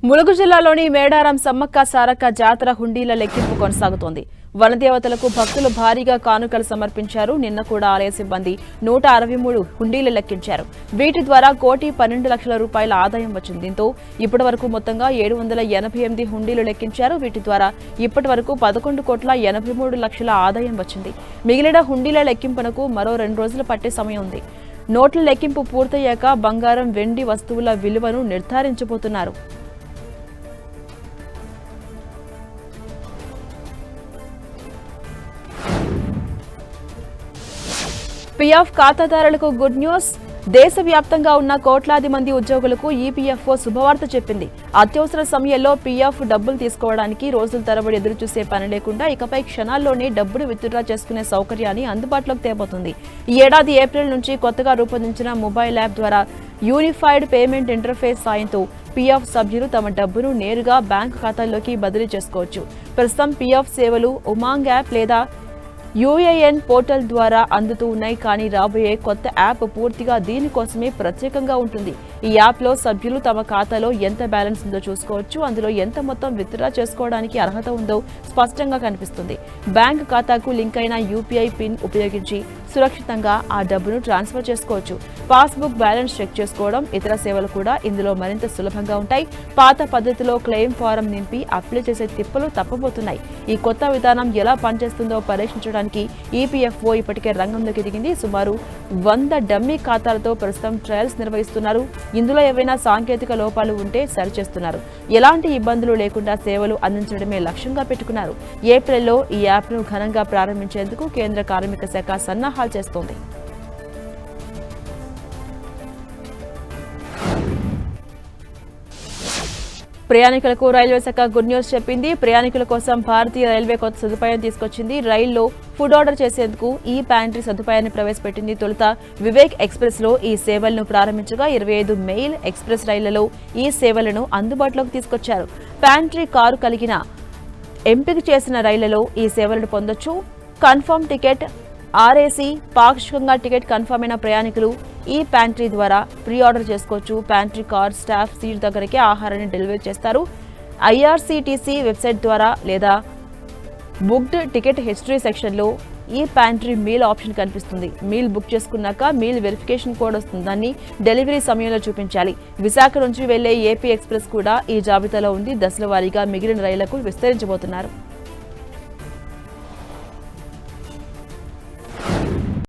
ములుగు జిల్లాలోని మేడారం సమ్మక్క సారక్క జాతర హుండీల లెక్కింపు కొనసాగుతోంది. వనదేవతలకు భక్తులు భారీగా కానుకలు సమర్పించారు. నిన్న కూడా ఆలయ సిబ్బంది 163 హుండీలు లెక్కించారు. వీటి ద్వారా 1,12,00,000 రూపాయల ఆదాయం వచ్చింది. దీంతో ఇప్పటివరకు మొత్తంగా 788 హుండీలు లెక్కించారు. వీటి ద్వారా ఇప్పటివరకు 11,83,00,000 ఆదాయం వచ్చింది. మిగిలిన హుండీల లెక్కింపునకు మరో 2 రోజులు పట్టే సమయం ఉంది. నోట్ల లెక్కింపు పూర్తయ్యాక బంగారం, వెండి వస్తువుల విలువను నిర్ధారించబోతున్నారు. పీఎఫ్ ఖాతాదారులకు గుడ్ న్యూస్. దేశవ్యాప్తంగా ఉన్న కోట్లాది మంది ఉద్యోగులకు ఈపీఎఫ్ఓ శుభవార్త చెప్పింది. అత్యవసర సమయంలో పీఎఫ్ డబ్బులు తీసుకోవడానికి రోజుల తరబడి ఎదురుచూసే పని లేకుండా ఇకపై క్షణాల్లోనే డబ్బులు విత్డ్రా చేసుకునే సౌకర్యాన్ని అందుబాటులోకి తేబోతుంది. ఈ ఏడాది ఏప్రిల్ నుంచి కొత్తగా రూపొందించిన మొబైల్ యాప్ ద్వారా యూనిఫైడ్ పేమెంట్ ఇంటర్ఫేస్ సాయంతో పీఎఫ్ సభ్యులు తమ డబ్బును నేరుగా బ్యాంకు ఖాతాల్లోకి బదిలీ చేసుకోవచ్చు. ప్రస్తుతం పీఎఫ్ సేవలు ఉమాంగ్ యాప్ లేదా యూఏఎన్ పోర్టల్ ద్వారా అందుతూ ఉన్నాయి. కానీ రాబోయే కొత్త యాప్ పూర్తిగా దీనికోసమే ప్రత్యేకంగా ఉంటుంది. ఈ యాప్లో సభ్యులు తమ ఖాతాలో ఎంత బ్యాలెన్స్ ఉందో చూసుకోవచ్చు. అందులో ఎంత మొత్తం విత్డ్రా చేసుకోవడానికి అర్హత ఉందో స్పష్టంగా కనిపిస్తుంది. బ్యాంక్ ఖాతాకు లింక్ అయిన యూపీఐ పిన్ ఉపయోగించి సురక్షితంగా ఆ డబ్బును ట్రాన్స్ఫర్ చేసుకోవచ్చు. పాస్బుక్ బ్యాలెన్స్ చెక్ చేసుకోవడం, ఇతర సేవలు కూడా ఇందులో మరింత సులభంగా ఉంటాయి. పాత పద్ధతిలో క్లెయిమ్ ఫారం నింపి అప్లై చేసే తిప్పలు తప్పబోతున్నాయి. ఈ కొత్త విధానం ఎలా పనిచేస్తుందో పరీక్షించడానికి ఈపీఎఫ్ఓ ఇప్పటికే రంగంలోకి దిగింది. సుమారు 100 డమ్మీ ఖాతాలతో ప్రస్తుతం ట్రయల్స్ నిర్వహిస్తున్నారు. ఇందులో ఏవైనా సాంకేతిక లోపాలు ఉంటే సరిచేస్తున్నారు. ఎలాంటి ఇబ్బందులు లేకుండా సేవలు అందించడమే లక్ష్యంగా పెట్టుకున్నారు. ఏప్రిల్లో ఈ యాప్ను ఘనంగా ప్రారంభించేందుకు కేంద్ర కార్మిక శాఖ సన్నాహాలు చేస్తోంది. ప్రయాణికులకు రైల్వే శాఖ గుడ్ న్యూస్ చెప్పింది. ప్రయాణికుల కోసం భారతీయ రైల్వే కొత్త సదుపాయం తీసుకొచ్చింది. రైల్లో ఫుడ్ ఆర్డర్ చేసేందుకు ఈ ప్యాంట్రీ సదుపాయాన్ని ప్రవేశపెట్టింది. తొలుత వివేక్ ఎక్స్ప్రెస్ లో ఈ సేవలను ప్రారంభించగా 25 మెయిల్ ఎక్స్ప్రెస్ రైళ్లలో ఈ సేవలను అందుబాటులోకి తీసుకొచ్చారు. ప్యాంట్రీ కారు కలిగిన ఎంపిక చేసిన రైళ్లలో ఈ సేవలను పొందొచ్చు. కన్ఫర్మ్ టికెట్, ఆర్ఏసీ, పాక్షికంగా టికెట్ కన్ఫర్మ్ అయిన ప్రయాణికులు ఈ ప్యాంట్రీ ద్వారా ప్రీ ఆర్డర్ చేసుకోవచ్చు. ప్యాంట్రీ కార్ స్టాఫ్ సీట్ దగ్గరకే ఆహారాన్ని డెలివరీ చేస్తారు. ఐఆర్సీటీసీ వెబ్సైట్ ద్వారా లేదా బుక్డ్ టికెట్ హిస్టరీ సెక్షన్లో ఈ ప్యాంట్రీ మీల్ ఆప్షన్ కనిపిస్తుంది. మీల్ బుక్ చేసుకున్నాక మీల్ వెరిఫికేషన్ కోడ్ వస్తుంది. దాన్ని డెలివరీ సమయంలో చూపించాలి. విశాఖ నుంచి వెళ్లే ఏపీ ఎక్స్ప్రెస్ కూడా ఈ జాబితాలో ఉంది. దశల వారీగా మిగిలిన రైళ్లకు విస్తరించబోతున్నారు.